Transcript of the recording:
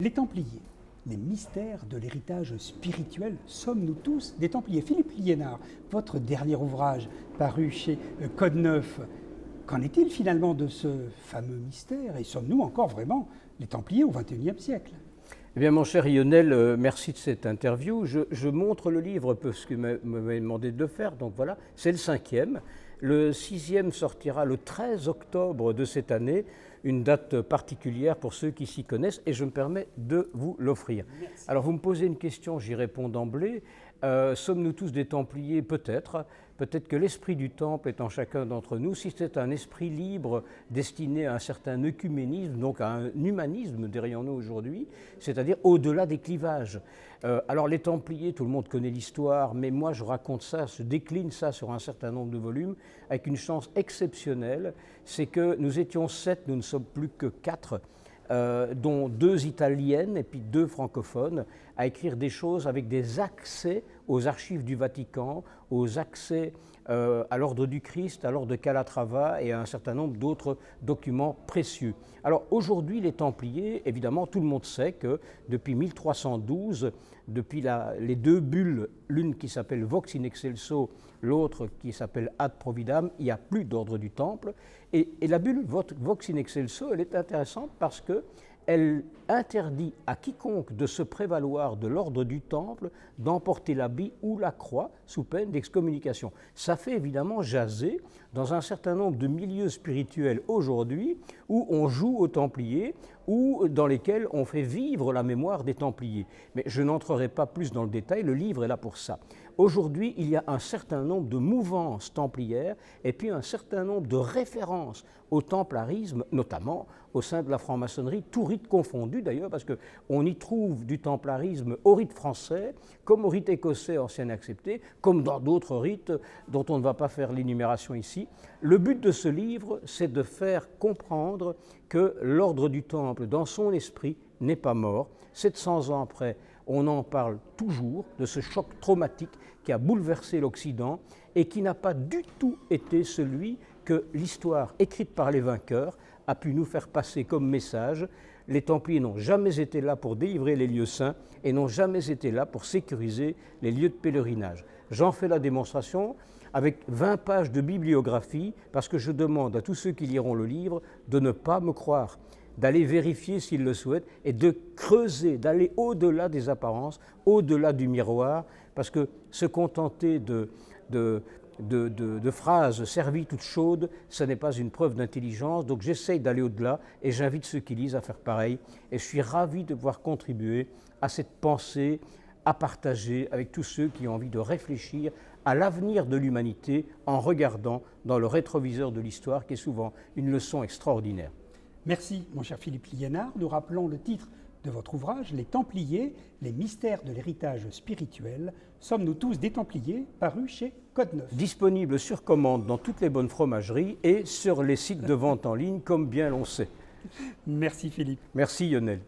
Les Templiers, les mystères de l'héritage spirituel, sommes-nous tous des Templiers? Philippe Liénard, votre dernier ouvrage paru chez Code Neuf, qu'en est-il finalement de ce fameux mystère? Et sommes-nous encore vraiment les Templiers au XXIe siècle? Eh bien, mon cher Lionel, merci de cette interview. Je montre le livre, ce que vous m'avez demandé de faire, donc voilà, c'est le 5e. Le 6e sortira le 13 octobre de cette année, une date particulière pour ceux qui s'y connaissent, et je me permets de vous l'offrir. Alors, vous me posez une question, j'y réponds d'emblée. Sommes-nous tous des Templiers? Peut-être. Peut-être que l'esprit du Temple est en chacun d'entre nous. Si c'est un esprit libre destiné à un certain œcuménisme, donc à un humanisme, dirions-nous aujourd'hui, c'est-à-dire au-delà des clivages. Alors les Templiers, tout le monde connaît l'histoire, mais moi je raconte ça, je décline ça sur un certain nombre de volumes, avec une chance exceptionnelle, c'est que nous étions 7, nous ne sommes plus que 4, dont 2 italiennes et puis 2 francophones, à écrire des choses avec des accès aux archives du Vatican, aux accès à l'ordre du Christ, à l'ordre de Calatrava et à un certain nombre d'autres documents précieux. Alors aujourd'hui, les Templiers, évidemment, tout le monde sait que depuis 1312, depuis les 2 bulles, l'une qui s'appelle Vox in Excelso, l'autre qui s'appelle Ad Providam, il n'y a plus d'ordre du Temple. Et la bulle Vox in Excelso, elle est intéressante parce qu'elle interdit à quiconque de se prévaloir de l'ordre du Temple d'emporter l'habit ou la croix sous peine d'excommunication. Ça fait évidemment jaser dans un certain nombre de milieux spirituels aujourd'hui où on joue aux Templiers ou dans lesquels on fait vivre la mémoire des Templiers. Mais je n'entrerai pas plus dans le détail, le livre est là pour ça. Aujourd'hui, il y a un certain nombre de mouvances templières et puis un certain nombre de références au templarisme, notamment au sein de la franc-maçonnerie, tout rite confondu d'ailleurs, parce qu'on y trouve du templarisme au rite français, comme au rite écossais ancien accepté, comme dans d'autres rites dont on ne va pas faire l'énumération ici. Le but de ce livre, c'est de faire comprendre que l'ordre du Temple, dans son esprit, n'est pas mort. 700 ans après, on en parle toujours de ce choc traumatique qui a bouleversé l'Occident et qui n'a pas du tout été celui que l'histoire écrite par les vainqueurs a pu nous faire passer comme message. Les Templiers n'ont jamais été là pour délivrer les lieux saints et n'ont jamais été là pour sécuriser les lieux de pèlerinage. J'en fais la démonstration avec 20 pages de bibliographie parce que je demande à tous ceux qui liront le livre de ne pas me croire, d'aller vérifier s'ils le souhaitent et de creuser, d'aller au-delà des apparences, au-delà du miroir, parce que se contenter de phrases servies toutes chaudes, ce n'est pas une preuve d'intelligence. Donc j'essaye d'aller au-delà et j'invite ceux qui lisent à faire pareil. Et je suis ravi de pouvoir contribuer à cette pensée à partager avec tous ceux qui ont envie de réfléchir à l'avenir de l'humanité en regardant dans le rétroviseur de l'histoire, qui est souvent une leçon extraordinaire. Merci, mon cher Philippe Liénard. Nous rappelons le titre de votre ouvrage, Les Templiers, les mystères de l'héritage spirituel. Sommes-nous tous des Templiers, paru chez Code Neuf. Disponible sur commande dans toutes les bonnes fromageries et sur les sites de vente en ligne, comme bien l'on sait. Merci Philippe. Merci Lionel.